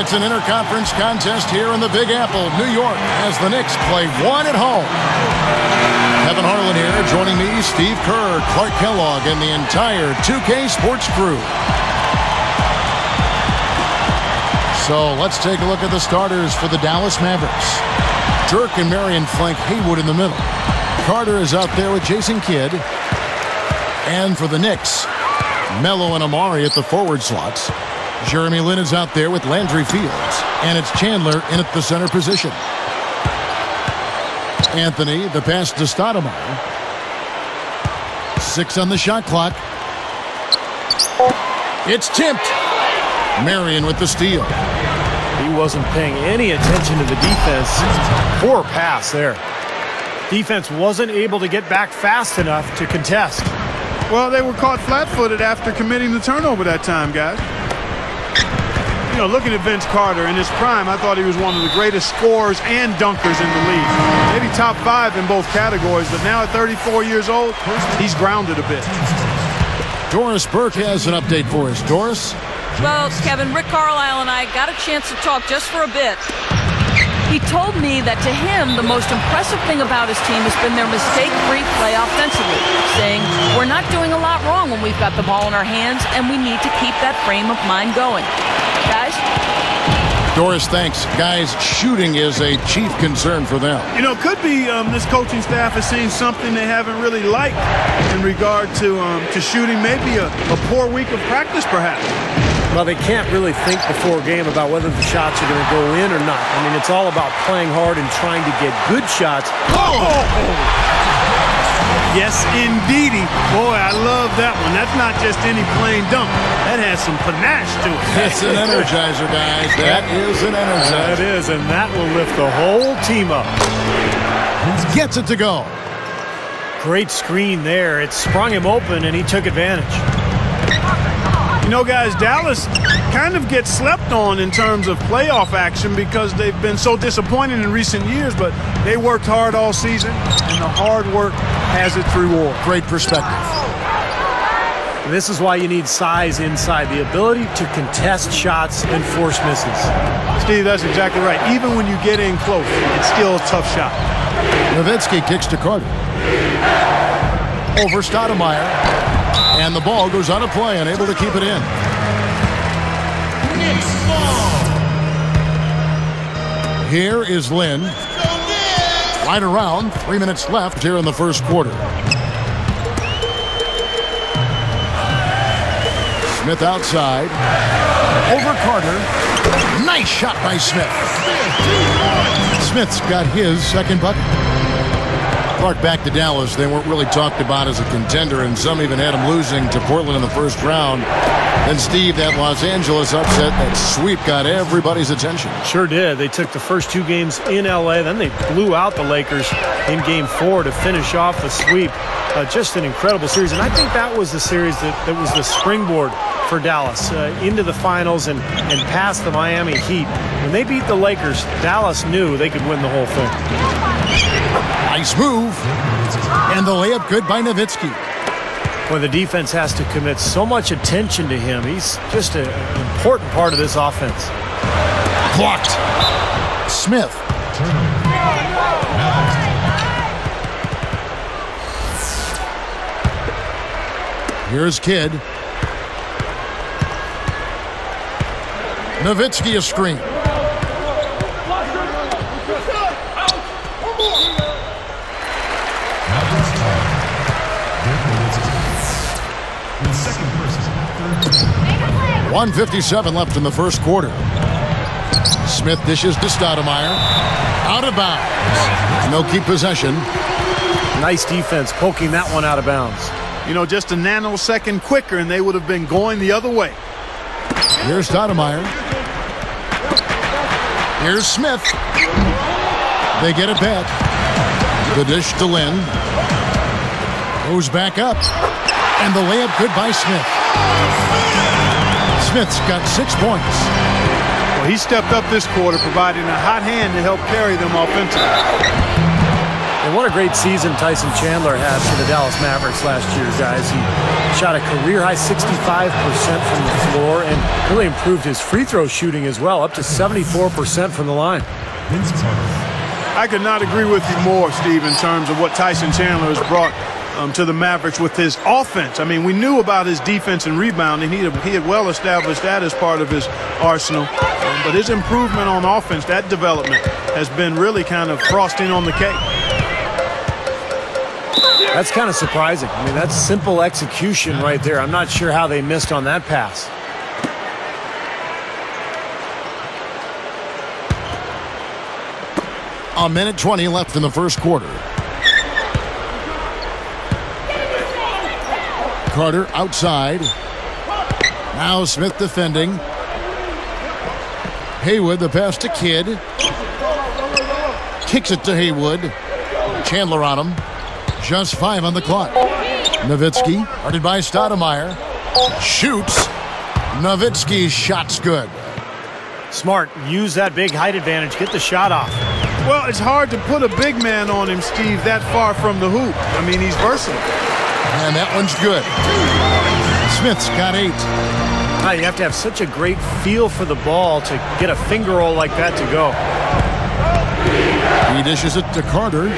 It's an interconference contest here in the Big Apple, New York, as the Knicks play one at home. Kevin Harlan here, joining me, Steve Kerr, Clark Kellogg, and the entire 2K Sports crew. So let's take a look at the starters for the Dallas Mavericks. Dirk and Marion flank Haywood in the middle. Carter is out there with Jason Kidd. And for the Knicks, Melo and Amari at the forward slots. Jeremy Lin is out there with Landry Fields. And it's Chandler in at the center position. Anthony, the pass to Stoudemire. 6 on the shot clock. It's tipped. Marion with the steal. He wasn't paying any attention to the defense. Poor pass there. Defense wasn't able to get back fast enough to contest. Well, they were caught flat-footed after committing the turnover that time, guys. You know, looking at Vince Carter in his prime, I thought he was one of the greatest scorers and dunkers in the league. Maybe top 5 in both categories, but now at 34 years old, he's grounded a bit. Doris Burke has an update for us. Doris? Well, Kevin, Rick Carlisle and I got a chance to talk just for a bit. He told me that to him, the most impressive thing about his team has been their mistake-free play offensively, saying, we're not doing a lot wrong when we've got the ball in our hands, and we need to keep that frame of mind going. Guys? Doris, thanks. Guys, shooting is a chief concern for them. You know, could be this coaching staff has seen something they haven't really liked in regard to shooting. Maybe a poor week of practice, perhaps. Well, they can't really think before a game about whether the shots are going to go in or not. I mean, it's all about playing hard and trying to get good shots. Oh! Yes, indeedy. Boy, I love that one. That's not just any plain dunk. That has some panache to it. It's an energizer, guys. That is an energizer. That is, and that will lift the whole team up. Gets it to go. Great screen there. It sprung him open, and he took advantage. You know, guys, Dallas kind of gets slept on in terms of playoff action because they've been so disappointing in recent years, but they worked hard all season, and the hard work has its reward. Great perspective. This is why you need size inside, the ability to contest shots and force misses. Steve, that's exactly right. Even when you get in close, it's still a tough shot. Nowitzki kicks to Carter. Over Stoudemire. And the ball goes out of play, unable to keep it in. Here is Lin. Right around, 3 minutes left here in the first quarter. Smith outside. Over Carter. Nice shot by Smith. Smith's got his second bucket. Clark, back to Dallas. They weren't really talked about as a contender, and some even had them losing to Portland in the first round. Then, Steve, that Los Angeles upset, that sweep got everybody's attention. Sure did. They took the first 2 games in L.A., then they blew out the Lakers in Game 4 to finish off the sweep. Just an incredible series, and I think that was the series that was the springboard for Dallas into the finals and past the Miami Heat. When they beat the Lakers, Dallas knew they could win the whole thing. Nice move. And the layup good by Nowitzki. Well, the defense has to commit so much attention to him. He's just an important part of this offense. Blocked. Smith. Here's Kidd. Nowitzki a screen. .157 left in the first quarter. Smith dishes to Stoudemire. Out of bounds. No keep possession. Nice defense poking that one out of bounds. You know, just a nanosecond quicker and they would have been going the other way. Here's Stoudemire. Here's Smith. They get it back. The dish to Lin. Goes back up. And the layup good by Smith. Smith's got 6 points. Well, he stepped up this quarter, providing a hot hand to help carry them offensively. And what a great season Tyson Chandler had for the Dallas Mavericks last year, guys. He shot a career-high 65% from the floor and really improved his free throw shooting as well, up to 74% from the line. I could not agree with you more, Steve, in terms of what Tyson Chandler has brought to the Mavericks with his offense. I mean, we knew about his defense and rebounding. He had well established that as part of his arsenal. But his improvement on offense, that development, has been really kind of frosting on the cake. That's kind of surprising. I mean, that's simple execution right there. I'm not sure how they missed on that pass. A minute 20 left in the first quarter. Carter outside. Now Smith defending. Haywood, the pass to Kidd. Kicks it to Haywood. Chandler on him. Just 5 on the clock. Nowitzki, guarded by Stoudemire. Shoots. Nowitzki's shot's good. Smart. Use that big height advantage. Get the shot off. Well, it's hard to put a big man on him, Steve, that far from the hoop. I mean, he's versatile. And that one's good. Smith's got 8. Now, you have to have such a great feel for the ball to get a finger roll like that to go. He dishes it to Carter.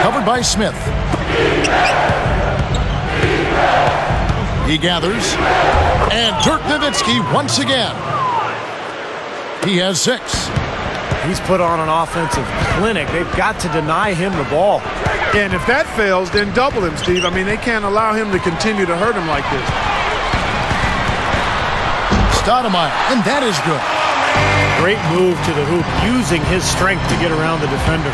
Covered by Smith. He gathers. And Dirk Nowitzki once again. He has 6. He's put on an offensive clinic. They've got to deny him the ball. And if that fails, then double him, Steve. I mean, they can't allow him to continue to hurt him like this. Stoudemire, and that is good. Great move to the hoop, using his strength to get around the defender.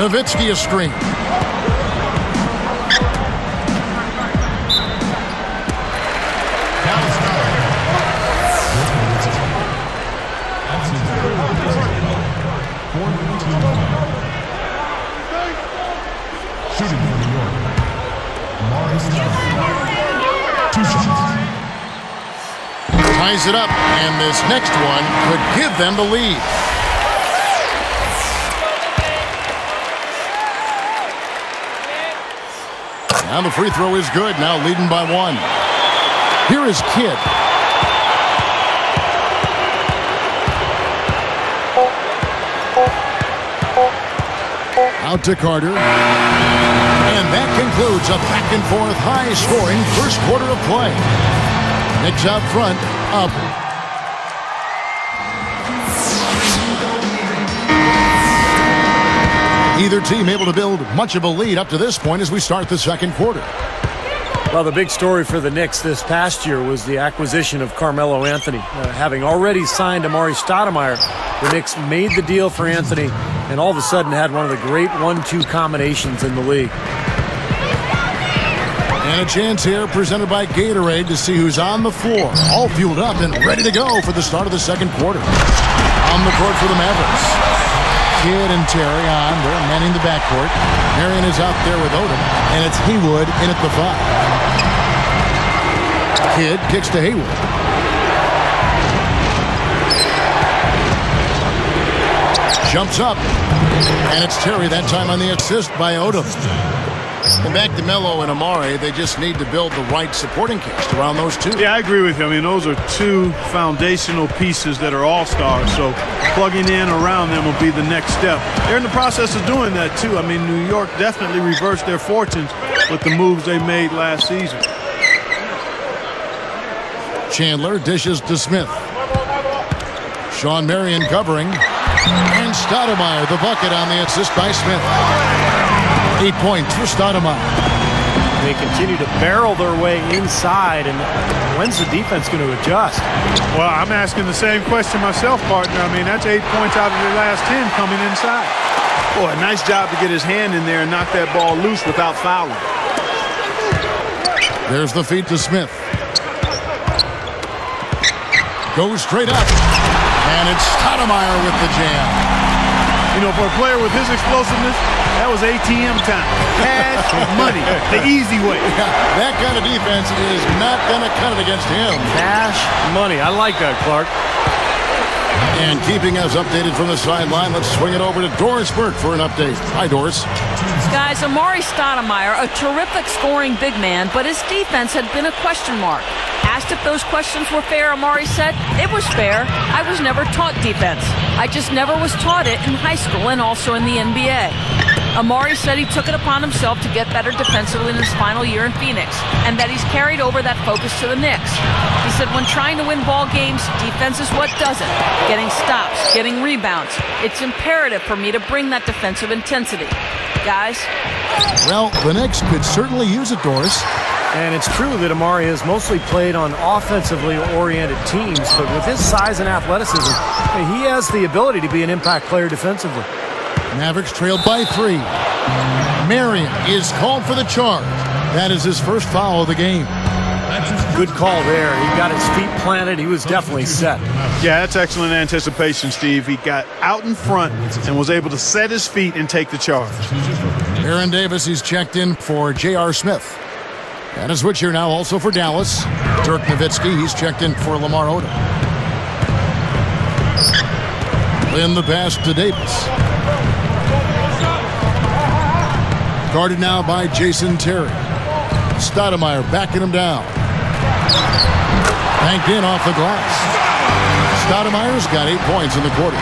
Nowitzki a screen. Ties it up, and this next one could give them the lead. Now the free throw is good, now leading by 1. Here is Kidd. Out to Carter. And that concludes a back-and-forth, high-scoring first quarter of play. Knicks out front, up. Either team able to build much of a lead up to this point as we start the second quarter. Well, the big story for the Knicks this past year was the acquisition of Carmelo Anthony. Having already signed Amari Stoudemire, the Knicks made the deal for Anthony and all of a sudden had one of the great 1-2 combinations in the league. And a chance here presented by Gatorade to see who's on the floor. All fueled up and ready to go for the start of the second quarter. On the court for the Mavericks. Kidd and Terry on. They're manning the backcourt. Marion is out there with Odom. And it's Haywood in at the 5. Kidd kicks to Haywood. Jumps up. And it's Terry that time on the assist by Odom. And back to Melo and Amari, they just need to build the right supporting cast around those two. Yeah, I agree with you. I mean, those are two foundational pieces that are all-stars, so plugging in around them will be the next step. They're in the process of doing that, too. I mean, New York definitely reversed their fortunes with the moves they made last season. Chandler dishes to Smith. Sean Marion covering. And Stoudemire, the bucket on the assist by Smith. 8 points for Stoudemire. They continue to barrel their way inside, and when's the defense going to adjust? Well, I'm asking the same question myself, partner. I mean, that's 8 points out of their last 10 coming inside. Boy, nice job to get his hand in there and knock that ball loose without fouling. There's the feed to Smith. Goes straight up. And it's Stoudemire with the jam. You know, for a player with his explosiveness, that was ATM time. Cash money, the easy way. Yeah, that kind of defense is not going to cut it against him. Cash money. I like that, Clark. And keeping us updated from the sideline, let's swing it over to Doris Burke for an update. Hi, Doris. Guys, Amari Stoudemire, a terrific scoring big man, but his defense had been a question mark. Asked if those questions were fair, Amari said, "It was fair. I was never taught defense. I just never was taught it in high school and also in the NBA." Amari said he took it upon himself to get better defensively in his final year in Phoenix, and that he's carried over that focus to the Knicks. He said when trying to win ball games, defense is what does it. Getting stops, getting rebounds. It's imperative for me to bring that defensive intensity. Guys? Well, the Knicks could certainly use it, Doris. And it's true that Amari has mostly played on offensively oriented teams, but with his size and athleticism, he has the ability to be an impact player defensively. Mavericks trailed by 3. Marion is called for the charge. That is his first foul of the game. Good call there. He got his feet planted. He was definitely set. Yeah, that's excellent anticipation, Steve. He got out in front and was able to set his feet and take the charge. Aaron Davis, he's checked in for J.R. Smith. And a switch here now also for Dallas. Dirk Nowitzki, he's checked in for Lamar Odom. In the pass to Davis. Guarded now by Jason Terry. Stoudemire backing him down. Banked in off the glass. Stoudemire's got 8 points in the quarter.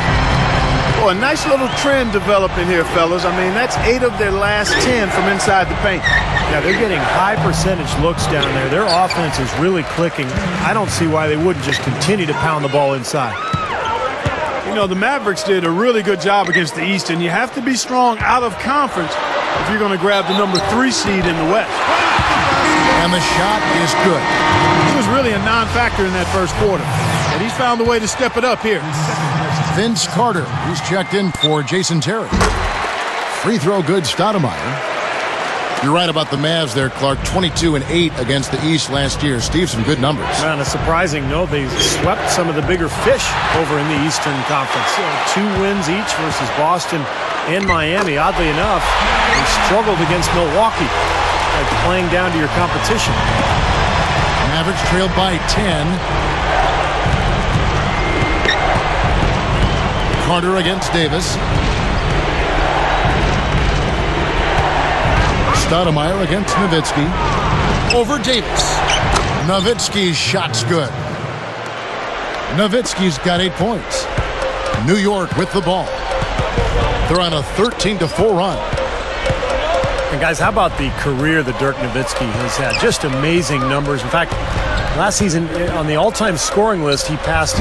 Oh, a nice little trend developing here, fellas. I mean, that's 8 of their last 10 from inside the paint. Yeah, they're getting high percentage looks down there. Their offense is really clicking. I don't see why they wouldn't just continue to pound the ball inside. You know, the Mavericks did a really good job against the East, and you have to be strong out of conference if you're going to grab the number 3 seed in the West. And the shot is good. He was really a non-factor in that first quarter, and he's found a way to step it up here. Vince Carter, he's checked in for Jason Terry. Free throw good, Stoudemire. You're right about the Mavs there, Clark. 22-8 against the East last year. Steve, some good numbers. On a surprising note, they swept some of the bigger fish over in the Eastern Conference. 2 wins each versus Boston and Miami. Oddly enough, they struggled against Milwaukee, like playing down to your competition. Mavericks trailed by 10. Carter against Davis. Stoudemire against Nowitzki. Over Davis. Nowitzki's shot's good. Nowitzki's got 8 points. New York with the ball. They're on a 13-4 run. And guys, how about the career that Dirk Nowitzki has had? Just amazing numbers. In fact, last season on the all-time scoring list, he passed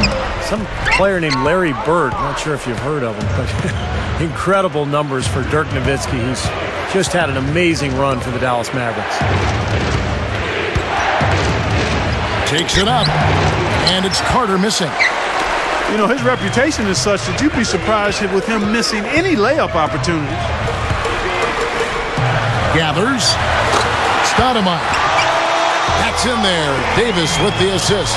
some player named Larry Bird. I'm not sure if you've heard of him, but incredible numbers for Dirk Nowitzki, who's just had an amazing run for the Dallas Mavericks. Takes it up, and it's Carter missing. You know, his reputation is such that you'd be surprised with him missing any layup opportunities. Gathers. Stoudemire. That's in there. Davis with the assist.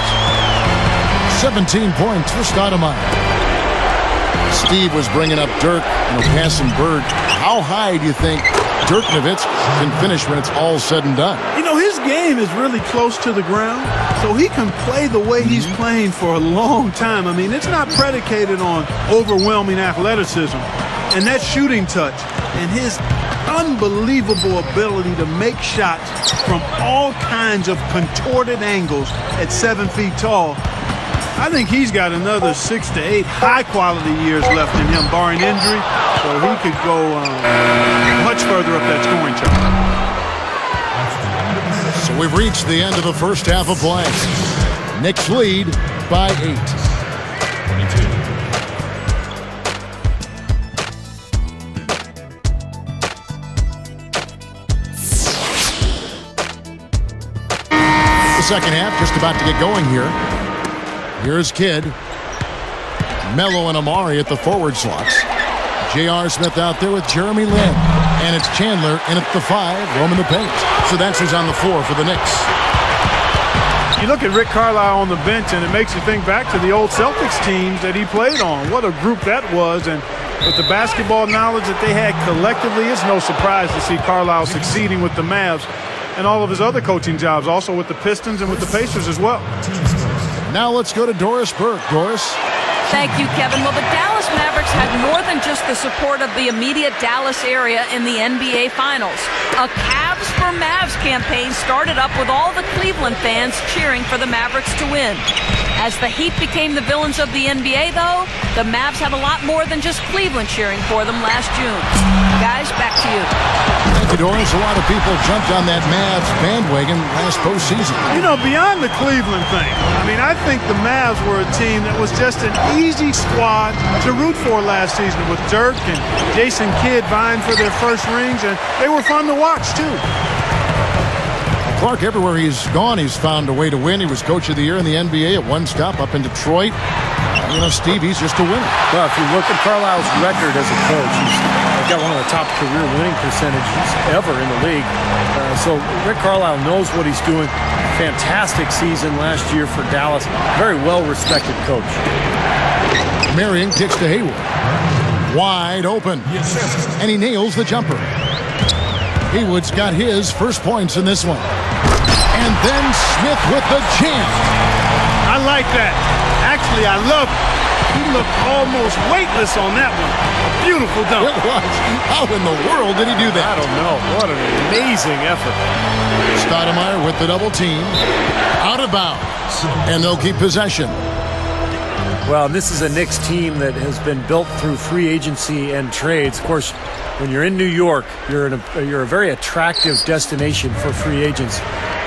17 points for Stoudemire. Steve was bringing up Dirk, passing Bird. How high do you think Dirk Nowitzki can finish when it's all said and done? You know, his game is really close to the ground, so he can play the way he's playing for a long time. I mean, it's not predicated on overwhelming athleticism and that shooting touch and his unbelievable ability to make shots from all kinds of contorted angles at 7 feet tall. I think he's got another 6 to 8 high-quality years left in him, barring injury, so he could go much further up that scoring chart. So we've reached the end of the first half of play. Knicks lead by 8. The second half just about to get going here. Here's Kidd. Melo and Amari at the forward slots. J.R. Smith out there with Jeremy Lin. And it's Chandler in at the 5, roaming the paint. So that's who's on the floor for the Knicks. You look at Rick Carlisle on the bench, and it makes you think back to the old Celtics teams that he played on. What a group that was. And with the basketball knowledge that they had collectively, it's no surprise to see Carlisle succeeding with the Mavs and all of his other coaching jobs, also with the Pistons and with the Pacers as well. Now let's go to Doris Burke. Doris. Thank you, Kevin. Well, the Dallas Mavericks had more than just the support of the immediate Dallas area in the NBA Finals. A Cavs for Mavs campaign started up with all the Cleveland fans cheering for the Mavericks to win. As the Heat became the villains of the NBA, though, the Mavs had a lot more than just Cleveland cheering for them last June. Guys, back to you. Thank you, Doris. A lot of people jumped on that Mavs bandwagon last postseason. You know, beyond the Cleveland thing, I mean, I think the Mavs were a team that was just an easy squad to root for last season with Dirk and Jason Kidd vying for their first rings, and they were fun to watch, too. Clark, everywhere he's gone, he's found a way to win. He was Coach of the Year in the NBA at one stop up in Detroit. You know, Steve, he's just a winner. Well, if you look at Carlisle's record as a coach, he's got one of the top career winning percentages ever in the league. So Rick Carlisle knows what he's doing. Fantastic season last year for Dallas. Very well-respected coach. Marion kicks to Hayward. Wide open. And he nails the jumper. Haywood's got his first points in this one. And then Smith with the jam. I like that. Actually, I love it. He looked almost weightless on that one. A beautiful dunk. It was. How in the world did he do that? I don't know. What an amazing effort. Stoudemire with the double team. Out of bounds. And they'll keep possession. Well, this is a Knicks team that has been built through free agency and trades. Of course, when you're in New York, you're a very attractive destination for free agents.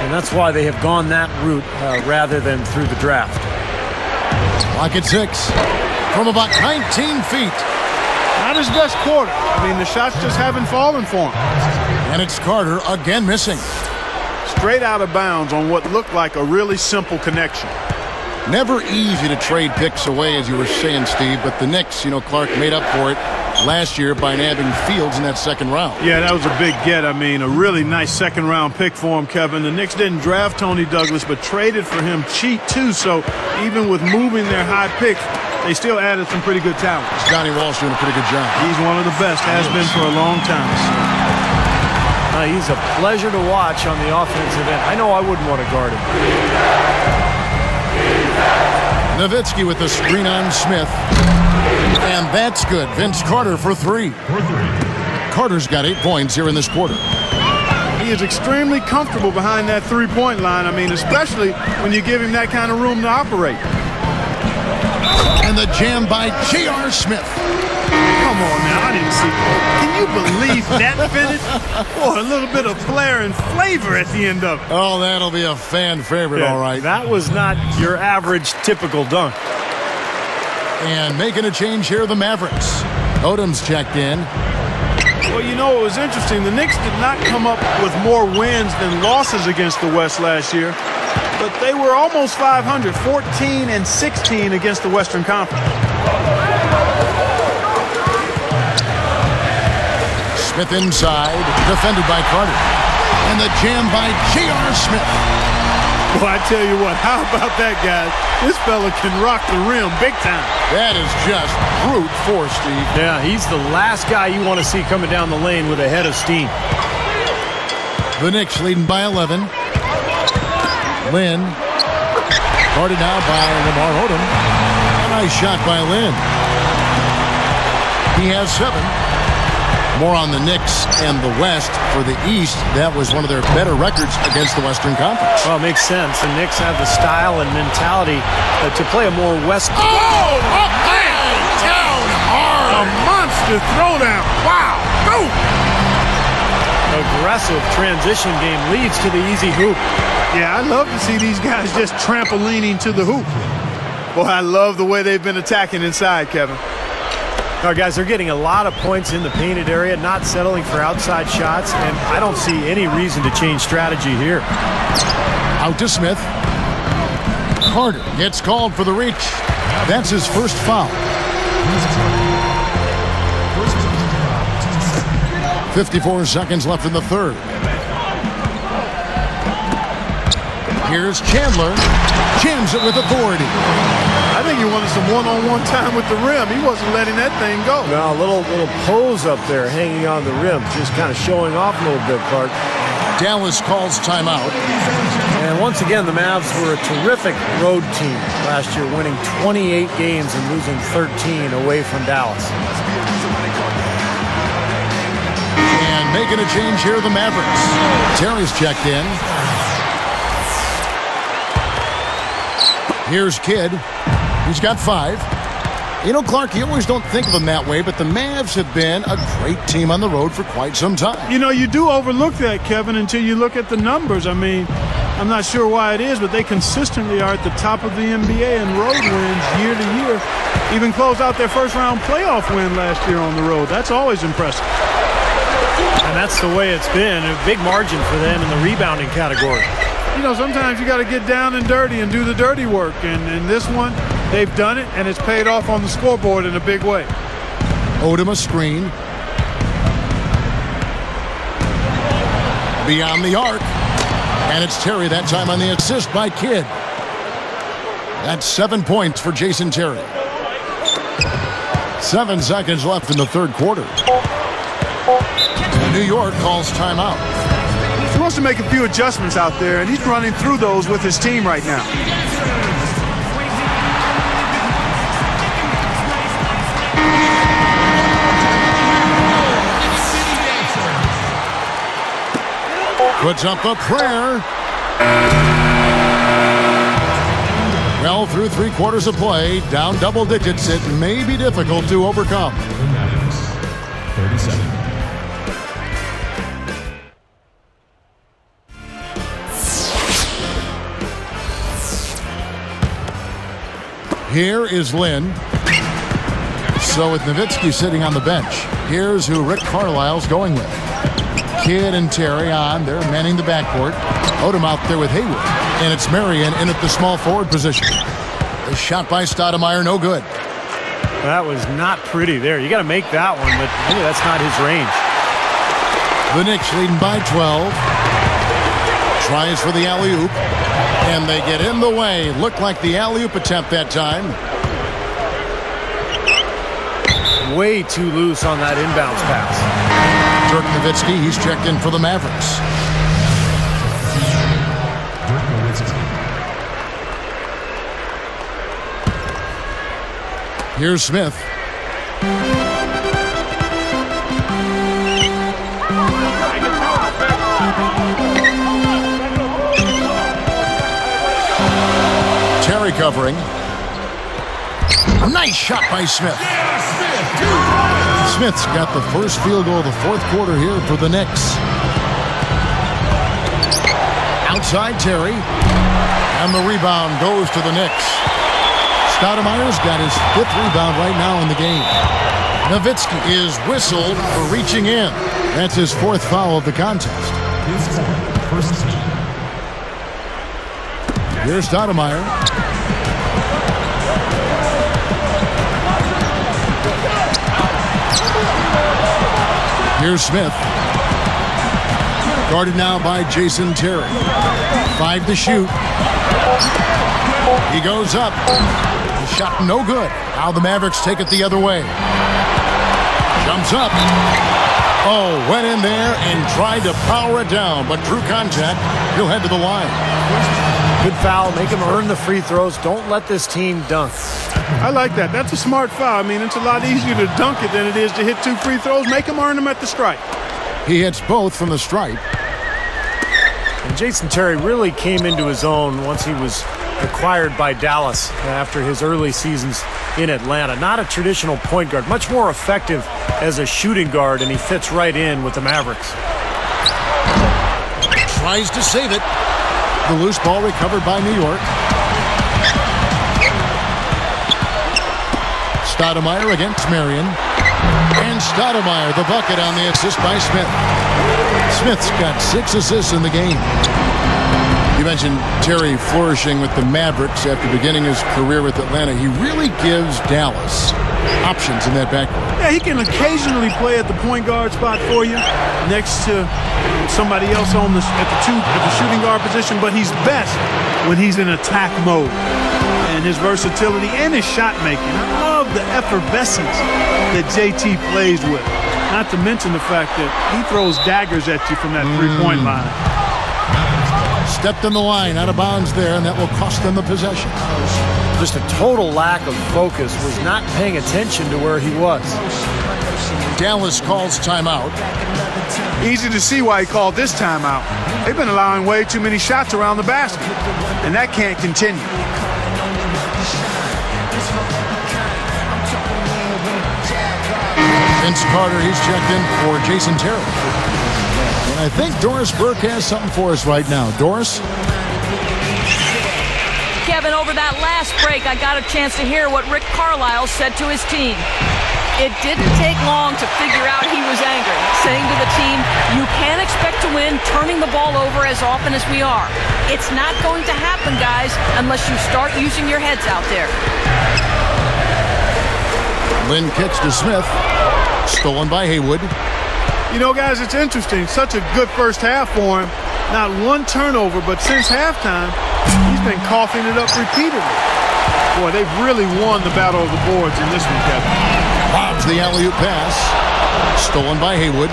And that's why they have gone that route rather than through the draft. Lock at 6 from about 19 feet. Not his best quarter. I mean, the shots just haven't fallen for him. And it's Carter again missing. Straight out of bounds on what looked like a really simple connection. Never easy to trade picks away, as you were saying, Steve, but the Knicks, you know, Clark made up for it last year by nabbing Fields in that second round. Yeah, that was a big get. I mean, a really nice second-round pick for him, Kevin. The Knicks didn't draft Tony Douglas, but traded for him cheap, too. So even with moving their high pick, they still added some pretty good talent. Johnny Walsh doing a pretty good job. He's one of the best, has been for a long time. He's a pleasure to watch on the offensive end. I know I wouldn't want to guard him. Nowitzki with the screen on Smith. And that's good. Vince Carter for 3. Carter's got 8 points here in this quarter. He is extremely comfortable behind that three-point line. I mean, especially when you give him that kind of room to operate. And the jam by J.R. Smith. Come on now, I didn't see it. Can you believe that finish? Boy, a little bit of flair and flavor at the end of it. Oh, that'll be a fan favorite, all right. That was not your average typical dunk. And making a change here, the Mavericks. Odom's checked in. Well, you know, it was interesting. The Knicks did not come up with more wins than losses against the West last year, but they were almost 500, 14-16 against the Western Conference. Smith inside, defended by Carter. And the jam by J.R. Smith. Well, I tell you what, how about that, guys? This fella can rock the rim big time. That is just brute force, Steve. Yeah, he's the last guy you want to see coming down the lane with a head of steam. The Knicks leading by 11. Lynn. Guarded now by Lamar Odom. A nice shot by Lynn. He has 7. More on the Knicks and the West. For the East, that was one of their better records against the Western Conference. Well, it makes sense. The Knicks have the style and mentality to play a more West. Oh, up there! Down hard! A monster throwdown. Wow! Go! Aggressive transition game leads to the easy hoop. Yeah, I love to see these guys just trampolining to the hoop. Boy, I love the way they've been attacking inside, Kevin. All right, guys, they're getting a lot of points in the painted area, not settling for outside shots, and I don't see any reason to change strategy here. Out to Smith. Carter gets called for the reach. That's his first foul. 54 seconds left in the third. Here's Chandler. Jams it with authority. I think he wanted some one-on-one time with the rim. He wasn't letting that thing go. Now, a little pose up there hanging on the rim, just kind of showing off a little bit, Clark. Dallas calls timeout. And once again, the Mavs were a terrific road team last year, winning 28 games and losing 13 away from Dallas. And making a change here, the Mavericks. Terry's checked in. Here's Kidd. He's got 5. You know, Clark, you always don't think of them that way, but the Mavs have been a great team on the road for quite some time. You know, you do overlook that, Kevin, until you look at the numbers. I mean, I'm not sure why it is, but they consistently are at the top of the NBA in road wins year to year. Even closed out their first-round playoff win last year on the road. That's always impressive. And that's the way it's been. A big margin for them in the rebounding category. You know, sometimes you got to get down and dirty and do the dirty work. And in this one, they've done it, and it's paid off on the scoreboard in a big way. Odom a screen. Beyond the arc. And it's Terry that time on the assist by Kidd. That's 7 points for Jason Terry. 7 seconds left in the third quarter. New York calls timeout. He wants to make a few adjustments out there, and he's running through those with his team right now. Puts up a prayer. Well, through 3 quarters of play, down double digits, it may be difficult to overcome. 37. Here is Lynn. So with Nowitzki sitting on the bench, here's who Rick Carlisle's going with. Kidd and Terry on. They're manning the backcourt. Odom out there with Hayward. And it's Marion in at the small forward position. The shot by Stoudemire, no good. That was not pretty there. You got to make that one, but maybe that's not his range. The Knicks leading by 12. Tries for the alley-oop. And they get in the way. Looked like the alley-oop attempt that time. Way too loose on that inbounds pass. Dirk Nowitzki, he's checked in for the Mavericks. Here's Smith. Terry covering. Nice shot by Smith. Smith's got the first field goal of the fourth quarter here for the Knicks. Outside Terry. And the rebound goes to the Knicks. Stoudemire's got his 5th rebound right now in the game. Nowitzki is whistled for reaching in. That's his 4th foul of the contest. Here's Stoudemire. Here's Smith. Guarded now by Jason Terry. 5 to shoot. He goes up. The shot no good. Now the Mavericks take it the other way. Jumps up. Oh, went in there and tried to power it down, but drew contact. He'll head to the line. Good foul. Make him earn the free throws. Don't let this team dunk. I like that. That's a smart foul. I mean, it's a lot easier to dunk it than it is to hit 2 free throws. Make him earn them at the stripe. He hits both from the stripe. And Jason Terry really came into his own once he was acquired by Dallas after his early seasons in Atlanta. Not a traditional point guard, much more effective as a shooting guard, and he fits right in with the Mavericks. Tries to save it. The loose ball recovered by New York. Stoudemire against Marion. And Stoudemire, the bucket on the assist by Smith. Smith's got 6 assists in the game. You mentioned Terry flourishing with the Mavericks after beginning his career with Atlanta. He really gives Dallas options in that backcourt. Yeah, he can occasionally play at the point guard spot for you next to somebody else on at the shooting guard position, but he's best when he's in attack mode. And his versatility and his shot making. I love the effervescence that JT plays with. Not to mention the fact that he throws daggers at you from that three-point line. stepped in the line, out of bounds there, and that will cost them the possession. Just a total lack of focus, was not paying attention to where he was. Dallas calls timeout. Easy to see why he called this timeout. They've been allowing way too many shots around the basket, and that can't continue. Vince Carter, he's checked in for Jason Terrell. And I think Doris Burke has something for us right now. Doris? Kevin, over that last break, I got a chance to hear what Rick Carlisle said to his team. It didn't take long to figure out he was angry, saying to the team, you can't expect to win turning the ball over as often as we are. It's not going to happen, guys, unless you start using your heads out there. Lynn kicks to Smith. Stolen by Haywood. You know, guys, it's interesting. Such a good first half for him. Not one turnover, but since halftime, he's been coughing it up repeatedly. Boy, they've really won the battle of the boards in this one, Kevin. Lobs the alley-oop pass. Stolen by Haywood.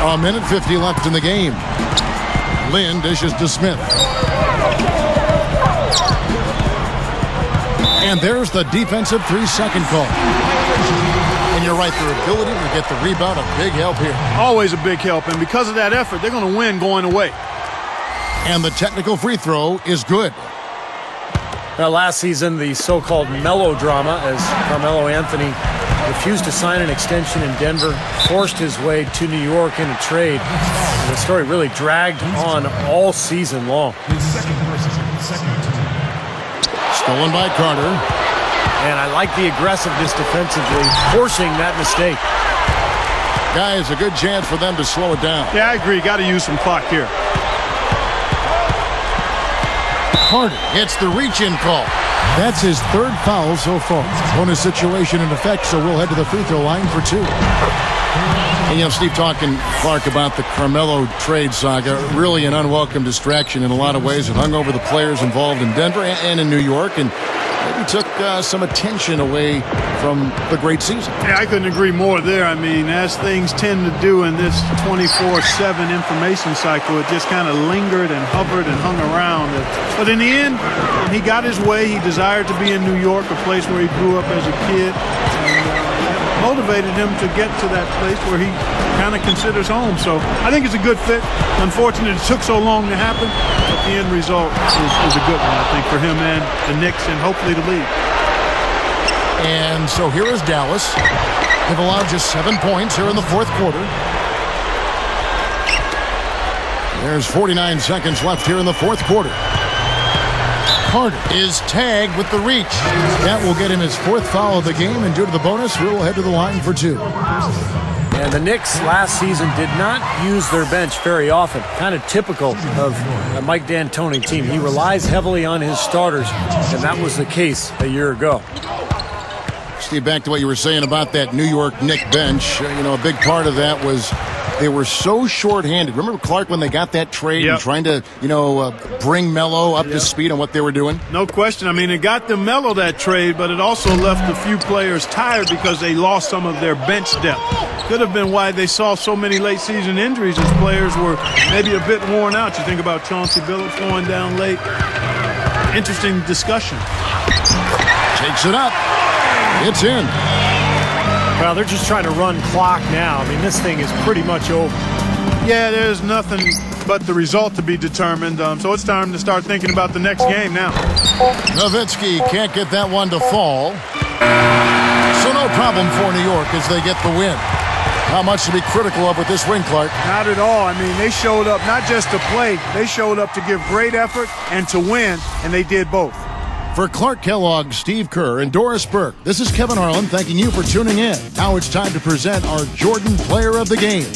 A minute 50 left in the game. Lynn dishes to Smith. And there's the defensive 3-second call. And you're right, their ability to get the rebound, a big help here. Always a big help, and because of that effort, they're going to win going away. And the technical free throw is good. Now, last season, the so-called melodrama, as Carmelo Anthony refused to sign an extension in Denver, forced his way to New York in a trade. And the story really dragged on all season long. Stolen by Carter. And I like the aggressiveness defensively, forcing that mistake. Guys, a good chance for them to slow it down. Yeah, I agree. Got to use some clock here. Carter gets the reach-in call. That's his third foul so far. Bonus situation in effect, so we'll head to the free throw line for two. And, you know, Steve, talking, Clark, about the Carmelo trade saga, really an unwelcome distraction in a lot of ways. It hung over the players involved in Denver and in New York, and maybe took some attention away from the great season. Yeah, I couldn't agree more there. I mean, as things tend to do in this 24/7 information cycle, it just kind of lingered and hovered and hung around. But in the end, he got his way. He desired to be in New York, a place where he grew up as a kid. And motivated him to get to that place where he kind of considers home. So I think it's a good fit. Unfortunately, it took so long to happen, but the end result is a good one, I think, for him and the Knicks and hopefully the league. And so here is Dallas. They've allowed just 7 points here in the fourth quarter. There's 49 seconds left here in the fourth quarter. Carter is tagged with the reach. That will get him his fourth foul of the game, and due to the bonus, we will head to the line for two. And the Knicks last season did not use their bench very often. Kind of typical of a Mike D'Antoni team. He relies heavily on his starters, and that was the case a year ago. Steve, back to what you were saying about that New York Knicks bench. You know, a big part of that was they were so short-handed. Remember, Clark, when they got that trade and trying to, bring Melo up to speed on what they were doing? No question. I mean, it got them Melo that trade, but it also left a few players tired because they lost some of their bench depth. Could have been why they saw so many late-season injuries as players were maybe a bit worn out. You think about Chauncey Billups going down late. Interesting discussion. Takes it up. It's in. Well, they're just trying to run clock now. I mean, this thing is pretty much over. Yeah, there's nothing but the result to be determined. So it's time to start thinking about the next game now. Nowitzki can't get that one to fall. So no problem for New York as they get the win. Not much to be critical of with this win, Clark. Not at all. I mean, they showed up not just to play. They showed up to give great effort and to win, and they did both. For Clark Kellogg, Steve Kerr, and Doris Burke, this is Kevin Harlan thanking you for tuning in. Now it's time to present our Jordan Player of the Game.